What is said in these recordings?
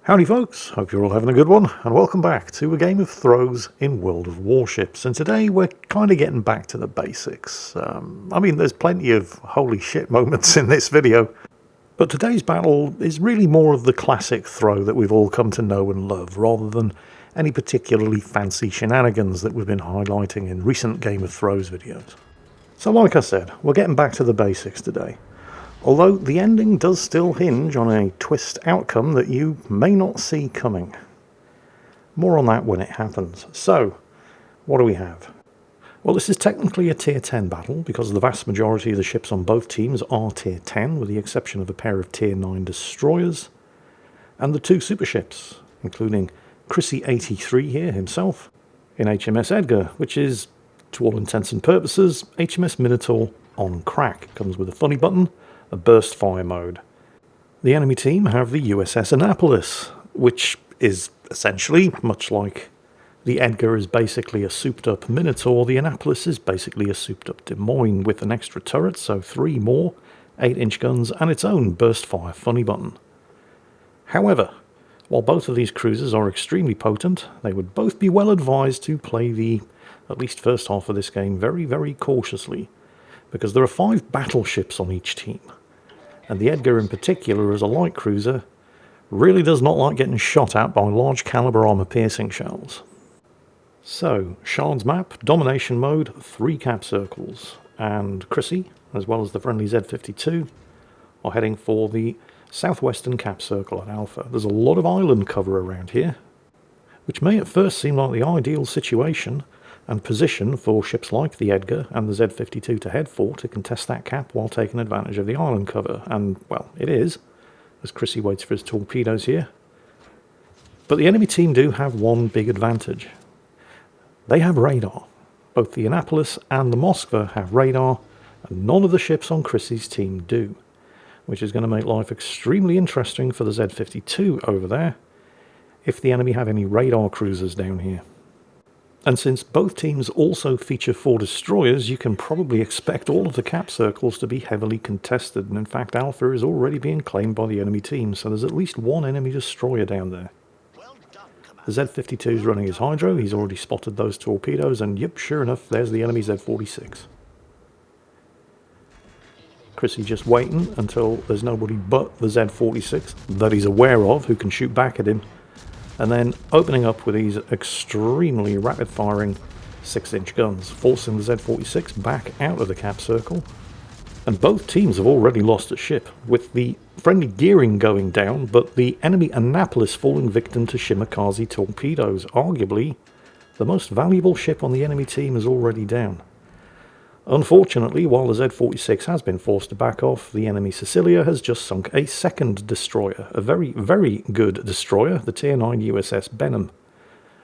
Howdy folks, hope you're all having a good one, and welcome back to a game of throws in World of Warships. And today we're kind of getting back to the basics. There's plenty of holy shit moments in this video, but today's battle is really more of the classic throw that we've all come to know and love, rather than any particularly fancy shenanigans that we've been highlighting in recent Game of Throws videos. So like I said, we're getting back to the basics today. Although the ending does still hinge on a twist outcome that you may not see coming. More on that when it happens. So, what do we have? Well, this is technically a tier 10 battle because the vast majority of the ships on both teams are tier 10, with the exception of a pair of tier 9 destroyers and the two super ships, including Chrissy 83 here himself in HMS Edgar, which is, to all intents and purposes, HMS Minotaur on crack. It comes with a funny button, a burst fire mode. The enemy team have the USS Annapolis, which is essentially, much like the Edgar is basically a souped up Minotaur, the Annapolis is basically a souped up Des Moines with an extra turret, so 3 more 8-inch guns and its own burst fire funny button. However, while both of these cruisers are extremely potent, they would both be well advised to play the, at least first half of this game, very, very cautiously, because there are 5 battleships on each team. And the Edgar in particular, as a light cruiser, really does not like getting shot at by large caliber armor piercing shells. So, Shard's map, domination mode, 3 cap circles, and Chrissy, as well as the friendly Z-52, are heading for the southwestern cap circle at Alpha. There's a lot of island cover around here, which may at first seem like the ideal situation and position for ships like the Edgar and the Z-52 to head for to contest that cap while taking advantage of the island cover. And, well, it is, as Chrissy waits for his torpedoes here. But the enemy team do have one big advantage. They have radar. Both the Annapolis and the Moskva have radar, and none of the ships on Chrissy's team do, which is going to make life extremely interesting for the Z-52 over there, if the enemy have any radar cruisers down here. And since both teams also feature 4 destroyers, you can probably expect all of the cap circles to be heavily contested, and in fact Alpha is already being claimed by the enemy team, so there's at least 1 enemy destroyer down there. The Z-52 is running his hydro, he's already spotted those torpedoes, and yep, sure enough, there's the enemy Z-46. Chrissy just waiting until there's nobody but the Z-46 that he's aware of who can shoot back at him, and then opening up with these extremely rapid-firing 6-inch guns, forcing the Z-46 back out of the cap circle. And both teams have already lost a ship, with the friendly gearing going down, but the enemy Annapolis falling victim to Shimakaze torpedoes. Arguably, the most valuable ship on the enemy team is already down. Unfortunately, while the Z-46 has been forced to back off, the enemy Sicilia has just sunk a second destroyer, a very, very good destroyer, the Tier 9 USS Benham.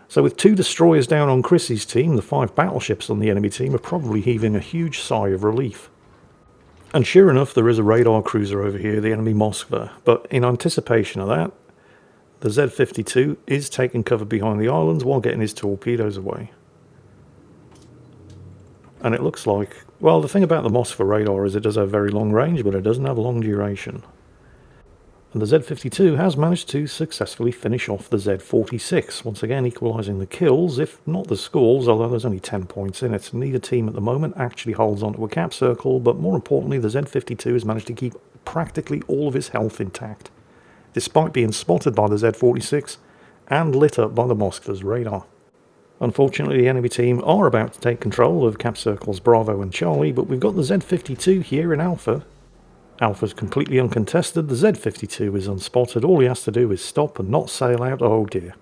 So with 2 destroyers down on Chrissy's team, the 5 battleships on the enemy team are probably heaving a huge sigh of relief. And sure enough, there is a radar cruiser over here, the enemy Moskva, but in anticipation of that, the Z-52 is taking cover behind the islands while getting his torpedoes away. And it looks like, well, the thing about the Moskva radar is it does have very long range, but it doesn't have long duration. And the Z-52 has managed to successfully finish off the Z-46, once again equalising the kills, if not the scores, although there's only 10 points in it. Neither team at the moment actually holds onto a cap circle, but more importantly, the Z-52 has managed to keep practically all of his health intact, despite being spotted by the Z-46 and lit up by the Moskva's radar. Unfortunately, the enemy team are about to take control of cap circles Bravo and Charlie, but we've got the Z-52 here in Alpha. Alpha's completely uncontested, the Z-52 is unspotted, all he has to do is stop and not sail out. Oh dear.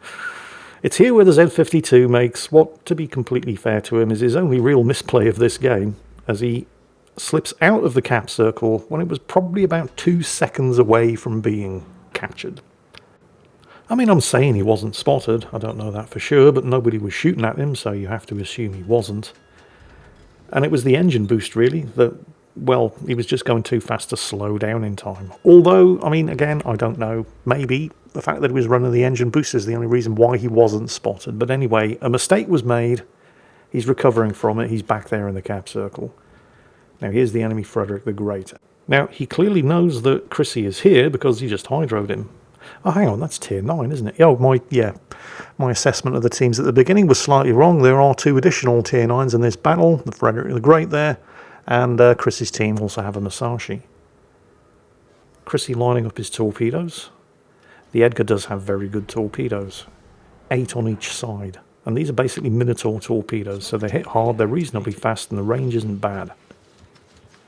It's here where the Z-52 makes what, to be completely fair to him, is his only real misplay of this game, as he slips out of the cap circle when it was probably about 2 seconds away from being captured. I mean, I'm saying he wasn't spotted, I don't know that for sure, but nobody was shooting at him, so you have to assume he wasn't. And it was the engine boost, really, that, well, he was just going too fast to slow down in time. Although, I mean, again, I don't know, maybe the fact that he was running the engine boost is the only reason why he wasn't spotted. But anyway, a mistake was made, he's recovering from it, he's back there in the cap circle. Now here's the enemy Frederick the Great. Now, he clearly knows that Chrissy is here because he just hydroed him. Oh, hang on, that's tier 9, isn't it? Oh, my assessment of the teams at the beginning was slightly wrong. There are 2 additional tier 9s in this battle. The Frederick the Great there, and Chris's team also have a Musashi. Chrissy lining up his torpedoes. The Edgar does have very good torpedoes. 8 on each side. And these are basically Minotaur torpedoes, so they hit hard, they're reasonably fast, and the range isn't bad.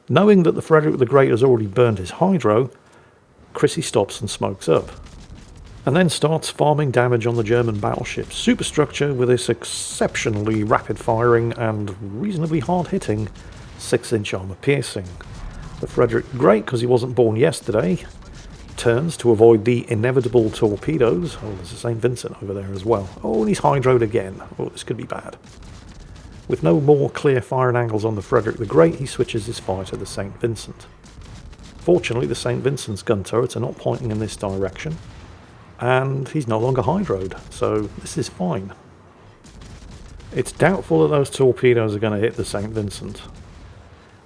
Knowing that the Frederick the Great has already burned his hydro, Chrissy stops and smokes up. And then starts farming damage on the German battleship superstructure with this exceptionally rapid firing and reasonably hard hitting 6-inch armour piercing. The Frederick the Great, because he wasn't born yesterday, turns to avoid the inevitable torpedoes. Oh, there's a St. Vincent over there as well. Oh, and he's hydroed again. Oh, this could be bad. With no more clear firing angles on the Frederick the Great, he switches his fire to the St. Vincent. Fortunately, the St. Vincent's gun turrets are not pointing in this direction, and he's no longer hydroed, so this is fine. It's doubtful that those torpedoes are going to hit the St. Vincent.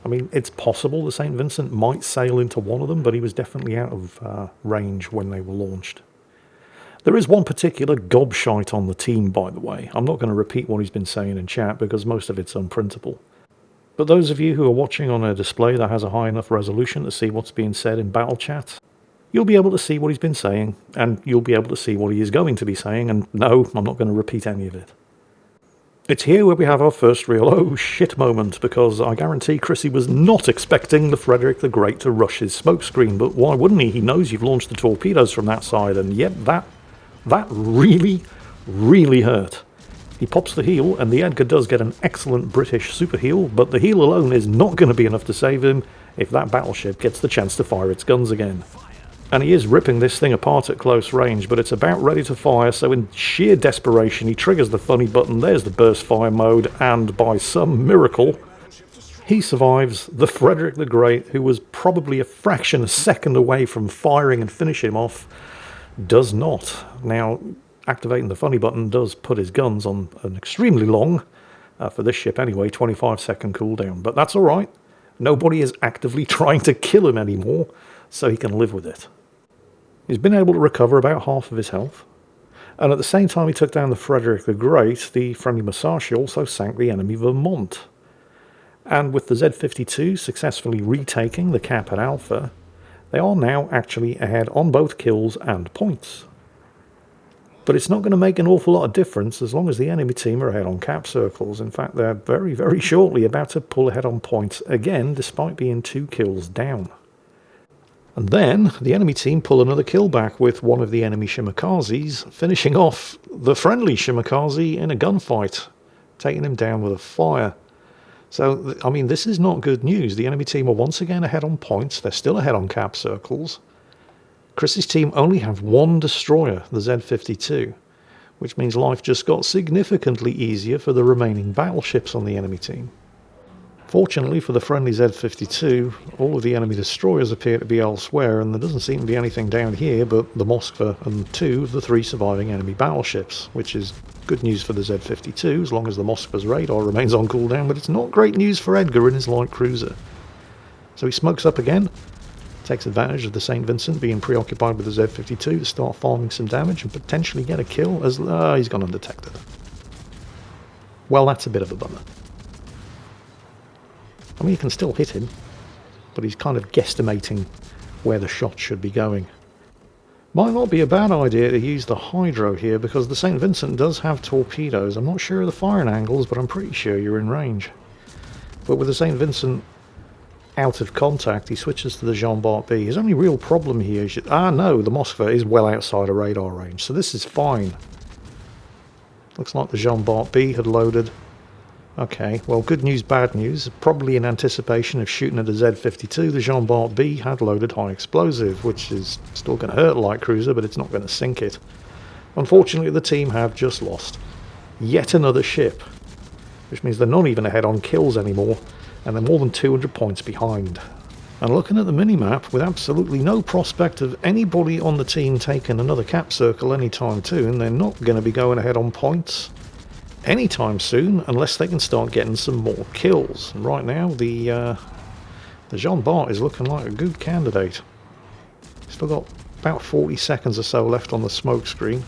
I mean, it's possible the St. Vincent might sail into one of them, but he was definitely out of range when they were launched. There is one particular gobshite on the team, by the way. I'm not going to repeat what he's been saying in chat because most of it's unprintable. But those of you who are watching on a display that has a high enough resolution to see what's being said in battle chat, you'll be able to see what he's been saying, and you'll be able to see what he is going to be saying, and no, I'm not going to repeat any of it. It's here where we have our first real oh shit moment, because I guarantee Chrissy was not expecting the Frederick the Great to rush his smokescreen, but why wouldn't he? He knows you've launched the torpedoes from that side, and yep, that really, really hurt. He pops the heel, and the Edgar does get an excellent British super heel, but the heel alone is not going to be enough to save him if that battleship gets the chance to fire its guns again. And he is ripping this thing apart at close range, but it's about ready to fire, so in sheer desperation he triggers the funny button, there's the burst fire mode, and by some miracle, he survives. The Frederick the Great, who was probably a fraction of a second away from firing and finishing him off, does not. Now, activating the funny button does put his guns on an extremely long, for this ship anyway, 25-second cooldown, but that's alright. Nobody is actively trying to kill him anymore, so he can live with it. He's been able to recover about half of his health, and at the same time he took down the Frederick the Great, the friendly Musashi also sank the enemy Vermont. And with the Z-52 successfully retaking the cap at Alpha, they are now actually ahead on both kills and points. But it's not going to make an awful lot of difference as long as the enemy team are ahead on cap circles. In fact, they're very, very shortly about to pull ahead on points again, despite being 2 kills down. And then the enemy team pull another kill back with one of the enemy Shimikazes, finishing off the friendly Shimikaze in a gunfight, taking him down with a fire. So, I mean, this is not good news. The enemy team are once again ahead on points. They're still ahead on cap circles. Chris's team only have 1 destroyer, the Z-52, which means life just got significantly easier for the remaining battleships on the enemy team. Fortunately for the friendly Z-52, all of the enemy destroyers appear to be elsewhere, and there doesn't seem to be anything down here but the Moskva and 2 of the 3 surviving enemy battleships, which is good news for the Z-52 as long as the Moskva's radar remains on cooldown, but it's not great news for Edgar and his light cruiser. So he smokes up again, takes advantage of the St. Vincent being preoccupied with the Z-52 to start farming some damage and potentially get a kill as he's gone undetected. Well, that's a bit of a bummer. I mean, you can still hit him, but he's kind of guesstimating where the shot should be going. Might not be a bad idea to use the hydro here, because the St. Vincent does have torpedoes. I'm not sure of the firing angles, but I'm pretty sure you're in range. But with the St. Vincent out of contact, he switches to the Jingles.B. His only real problem here is... no, the Moskva is well outside of radar range, so this is fine. Looks like the Jingles.B had loaded. Okay, well, good news, bad news. Probably in anticipation of shooting at a Z-52, the Jingles.B had loaded high explosive, which is still going to hurt a light cruiser, but it's not going to sink it. Unfortunately, the team have just lost yet another ship, which means they're not even ahead on kills anymore, and they're more than 200 points behind. And looking at the minimap, with absolutely no prospect of anybody on the team taking another cap circle anytime soon, they're not going to be going ahead on points anytime soon, unless they can start getting some more kills. And right now, the Jean Bart is looking like a good candidate. Still got About 40 seconds or so left on the smoke screen.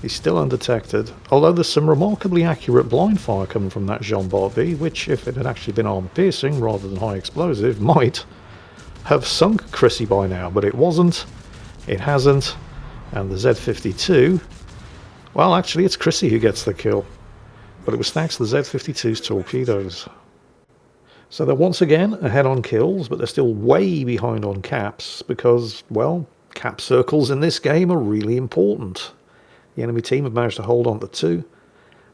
He's still undetected, although there's some remarkably accurate blind fire coming from that Jingles.business, which, if it had actually been armor-piercing rather than high explosive, might have sunk Chrissy by now, but it wasn't, it hasn't, and the Z-52, well, actually it's Chrissy who gets the kill, but it was thanks to the Z-52's torpedoes. So they're once again ahead on kills, but they're still way behind on caps, because, well, cap circles in this game are really important. The enemy team have managed to hold on to 2,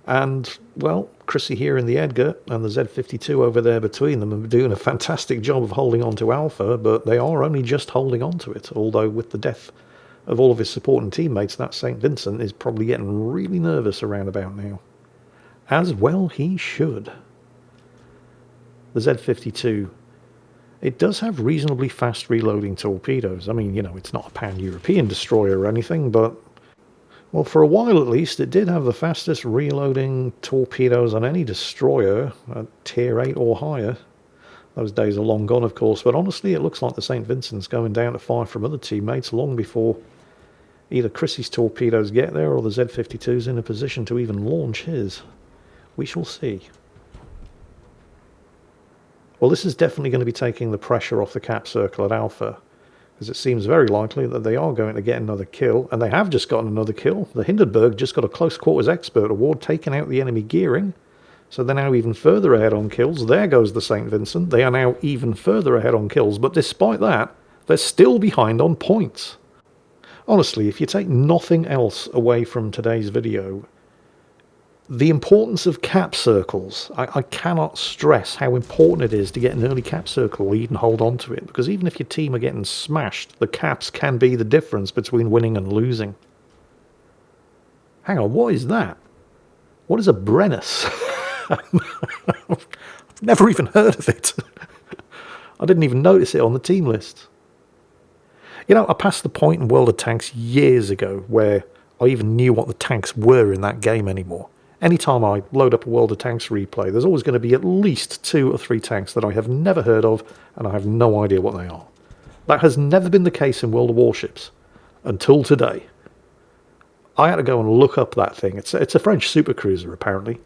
and, well, Chrissy here in the Edgar and the Z-52 over there between them are doing a fantastic job of holding on to Alpha, but they are only just holding on to it, although with the death of all of his supporting teammates, that St. Vincent is probably getting really nervous around about now. As well he should. The Z-52, it does have reasonably fast reloading torpedoes. I mean, you know, it's not a pan-European destroyer or anything, but, well, for a while at least, it did have the fastest reloading torpedoes on any destroyer at tier 8 or higher. Those days are long gone, of course, but honestly, it looks like the St. Vincent's going down to fire from other teammates long before either Chrissy's torpedoes get there or the Z-52's in a position to even launch his. We shall see. Well, this is definitely going to be taking the pressure off the cap circle at Alpha, because it seems very likely that they are going to get another kill, and they have just gotten another kill. The Hindenburg just got a close quarters expert award, taking out the enemy gearing, so they're now even further ahead on kills. There goes the St. Vincent. They are now even further ahead on kills, but despite that, they're still behind on points. Honestly, if you take nothing else away from today's video, the importance of cap circles, I cannot stress how important it is to get an early cap circle or even hold on to it, because even if your team are getting smashed, the caps can be the difference between winning and losing. Hang on, what is that? What is a Brennus? I've never even heard of it. I didn't even notice it on the team list. You know, I passed the point in World of Tanks years ago where I even knew what the tanks were in that game anymore. Anytime I load up a World of Tanks replay, there's always going to be at least 2 or 3 tanks that I have never heard of, and I have no idea what they are. That has never been the case in World of Warships until today. I had to go and look up that thing. It's a French supercruiser, apparently.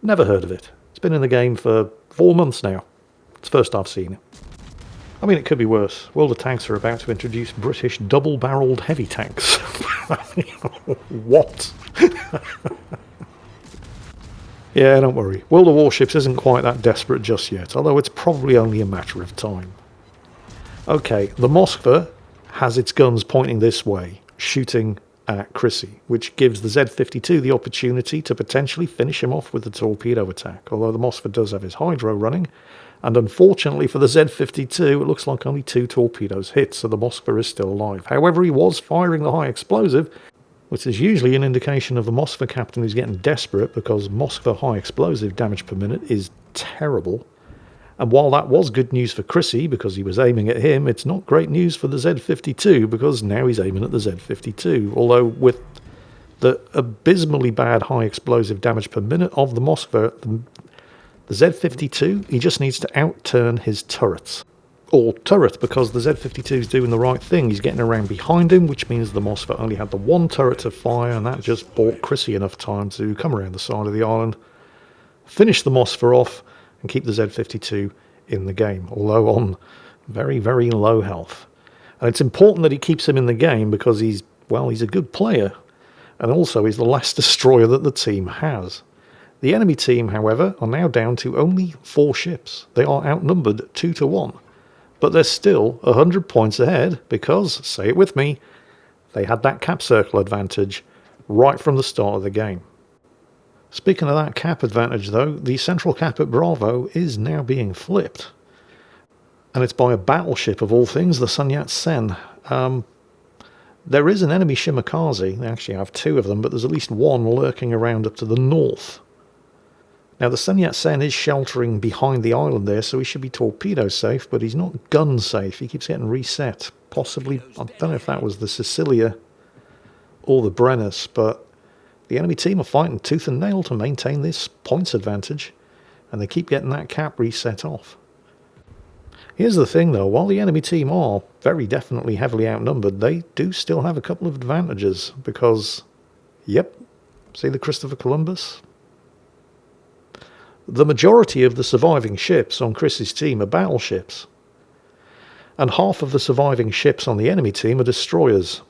Never heard of it. It's been in the game for 4 months now. It's the first I've seen it. I mean, it could be worse. World of Tanks are about to introduce British double-barreled heavy tanks. What? Yeah, don't worry. World of Warships isn't quite that desperate just yet, although it's probably only a matter of time. Okay, the Moskva has its guns pointing this way, shooting at Chrissy, which gives the Z-52 the opportunity to potentially finish him off with the torpedo attack, although the Moskva does have his hydro running, and unfortunately for the Z-52, it looks like only 2 torpedoes hit, so the Moskva is still alive. However, he was firing the high explosive, which is usually an indication of the Moskva captain who's getting desperate, because Moskva high explosive damage per minute is terrible. And while that was good news for Chrissy because he was aiming at him, it's not great news for the Z-52 because now he's aiming at the Z-52. Although with the abysmally bad high explosive damage per minute of the Moskva, the Z-52, he just needs to outturn his turrets. Or turret, because the Z-52 is doing the right thing. He's getting around behind him, which means the Moskva only had the 1 turret to fire, and that just bought Chrissy enough time to come around the side of the island, finish the Moskva off, and keep the Z-52 in the game, although on very, very low health. And it's important that he keeps him in the game because he's a good player, and also he's the last destroyer that the team has. The enemy team, however, are now down to only 4 ships. They are outnumbered 2 to 1. But they're still 100 points ahead because, say it with me, they had that cap circle advantage right from the start of the game. Speaking of that cap advantage though, the central cap at Bravo is now being flipped. And it's by a battleship of all things, the Sun Yat-sen. There is an enemy Shimakaze, they actually have 2 of them, but there's at least 1 lurking around up to the north. Now, the Sun Yat-sen is sheltering behind the island there, so he should be torpedo safe, but he's not gun safe. He keeps getting reset. Possibly, I don't know if that was the Sicilia or the Brennus, but the enemy team are fighting tooth and nail to maintain this points advantage, and they keep getting that cap reset off. Here's the thing, though. While the enemy team are very definitely heavily outnumbered, they do still have a couple of advantages because, yep, see the Christopher Columbus? The majority of the surviving ships on Chris's team are battleships, and half of the surviving ships on the enemy team are destroyers.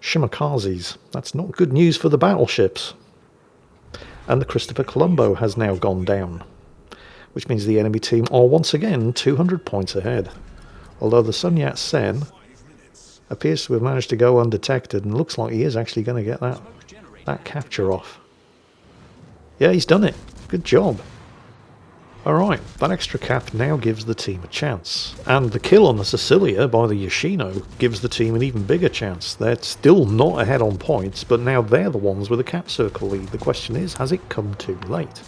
Shimikazes. That's not good news for the battleships. And the Christopher Colombo has now gone down, which means the enemy team are once again 200 points ahead. Although the Sun Yat-sen appears to have managed to go undetected, and looks like he is actually going to get that capture off. Yeah, he's done it. Good job. Alright, that extra cap now gives the team a chance. And the kill on the Sicilia by the Yoshino gives the team an even bigger chance. They're still not ahead on points, but now they're the ones with a cap circle lead. The question is, has it come too late?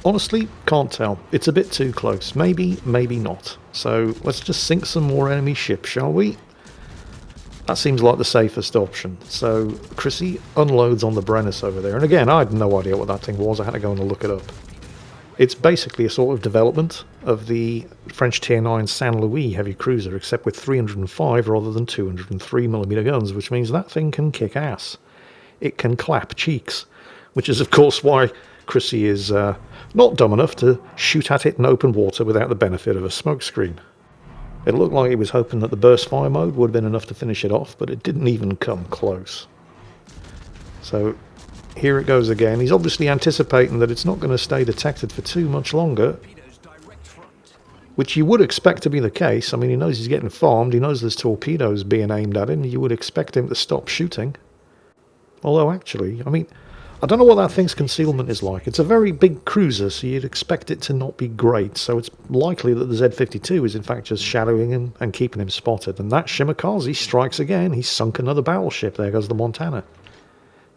Honestly, can't tell. It's a bit too close. Maybe, maybe not. So let's just sink some more enemy ships, shall we? That seems like the safest option. So Chrissy unloads on the Brennus over there. And again, I had no idea what that thing was. I had to go and look it up. It's basically a sort of development of the French Tier 9 Saint Louis heavy cruiser, except with 305 rather than 203mm guns, which means that thing can kick ass. It can clap cheeks, which is of course why Chrissy is not dumb enough to shoot at it in open water without the benefit of a smokescreen. It looked like he was hoping that the burst fire mode would have been enough to finish it off, but it didn't even come close. So here it goes again. He's obviously anticipating that it's not going to stay detected for too much longer, which you would expect to be the case. I mean, he knows he's getting farmed. He knows there's torpedoes being aimed at him. You would expect him to stop shooting. Although, actually, I mean, I don't know what that thing's concealment is like. It's a very big cruiser, so you'd expect it to not be great. So it's likely that the Z-52 is in fact just shadowing him and keeping him spotted. And that Shimikaze strikes again. He's sunk another battleship. There goes the Montana.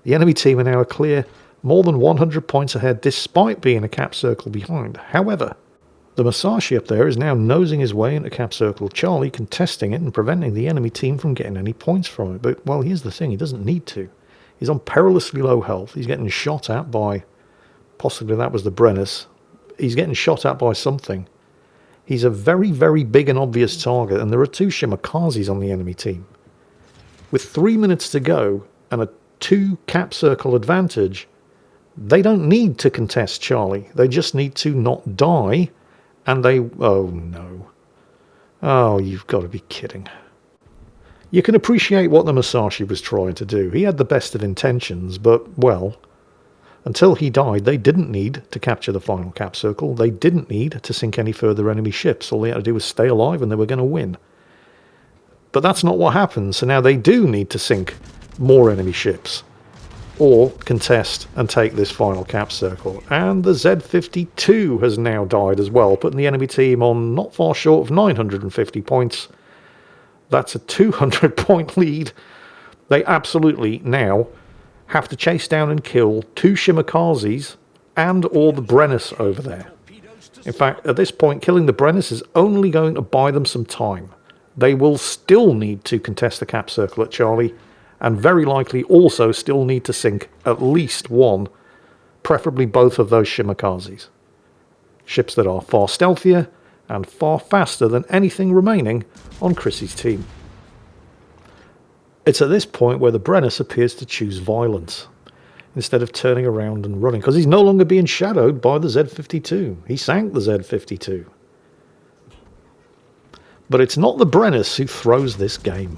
The enemy team are now a clear more than 100 points ahead, despite being a cap circle behind. However, the Masashi up there is now nosing his way into cap circle Charlie, contesting it and preventing the enemy team from getting any points from it. But, well, here's the thing. He doesn't need to. He's on perilously low health. He's getting shot at by, possibly that was the Brennus. He's getting shot at by something. He's a very, very big and obvious target, and there are two Shimikazes on the enemy team. With 3 minutes to go and a 2 cap circle advantage, they don't need to contest Charlie. They just need to not die, and they... oh no. Oh, you've got to be kidding. You can appreciate what the Masashi was trying to do. He had the best of intentions, but, well, until he died, they didn't need to capture the final cap circle. They didn't need to sink any further enemy ships. All they had to do was stay alive, and they were going to win. But that's not what happened, so now they do need to sink more enemy ships, or contest and take this final cap circle. And the Z-52 has now died as well, putting the enemy team on not far short of 950 points. That's a 200 point lead. They absolutely now have to chase down and kill 2 Shimikazes and or the Brennus over there. In fact, at this point, killing the Brennus is only going to buy them some time. They will still need to contest the cap circle at Charlie, and very likely also still need to sink at least one, preferably both of those Shimikazes. Ships that are far stealthier and far faster than anything remaining on Chrissy's team. It's at this point where the Brennus appears to choose violence, instead of turning around and running, because he's no longer being shadowed by the Z-52. He sank the Z-52. But it's not the Brennus who throws this game.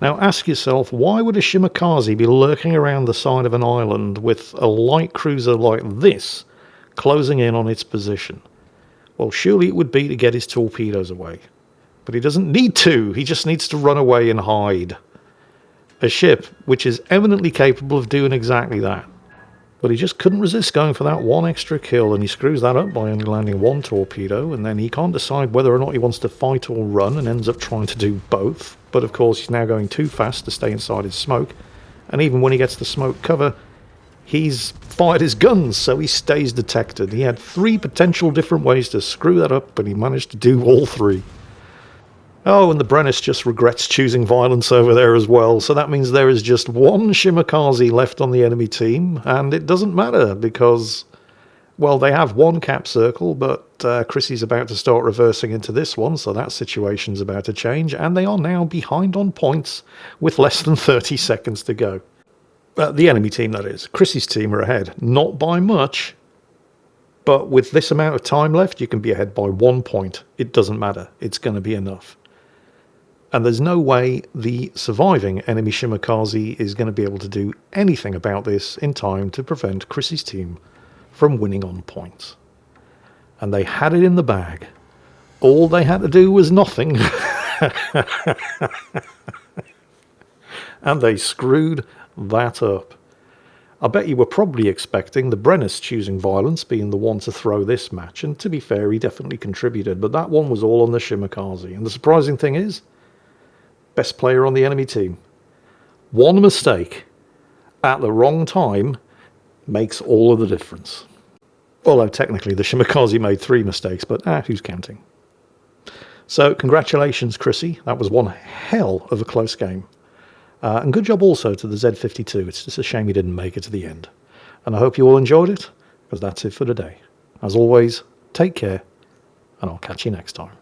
Now ask yourself, why would a Shimikaze be lurking around the side of an island with a light cruiser like this closing in on its position? Well, surely it would be to get his torpedoes away. But he doesn't need to. He just needs to run away and hide. A ship which is eminently capable of doing exactly that. But he just couldn't resist going for that one extra kill, and he screws that up by only landing one torpedo, and then he can't decide whether or not he wants to fight or run, and ends up trying to do both. But of course he's now going too fast to stay inside his smoke, and even when he gets the smoke cover, he's fired his guns, so he stays detected. He had 3 potential different ways to screw that up, but he managed to do all 3. Oh, and the Brennus just regrets choosing violence over there as well, so that means there is just one Shimikaze left on the enemy team, and it doesn't matter because, well, they have one cap circle, but Chrissy's about to start reversing into this one, so that situation's about to change, and they are now behind on points with less than 30 seconds to go. The enemy team, that is. Chrissy's team are ahead. Not by much, but with this amount of time left, you can be ahead by 1 point. It doesn't matter. It's going to be enough. And there's no way the surviving enemy Shimakaze is going to be able to do anything about this in time to prevent Chrissy's team from winning on points. And they had it in the bag. All they had to do was nothing. And they screwed that up. I bet you were probably expecting the Brennus choosing violence being the one to throw this match, and to be fair, he definitely contributed, but that one was all on the Shimakaze. And the surprising thing is, best player on the enemy team. One mistake at the wrong time makes all of the difference. Although technically the Shimakaze made 3 mistakes, but who's counting? So congratulations, Chrissy. That was one hell of a close game. And good job also to the Z52. It's just a shame you didn't make it to the end. And I hope you all enjoyed it, because that's it for today. As always, take care, and I'll catch you next time.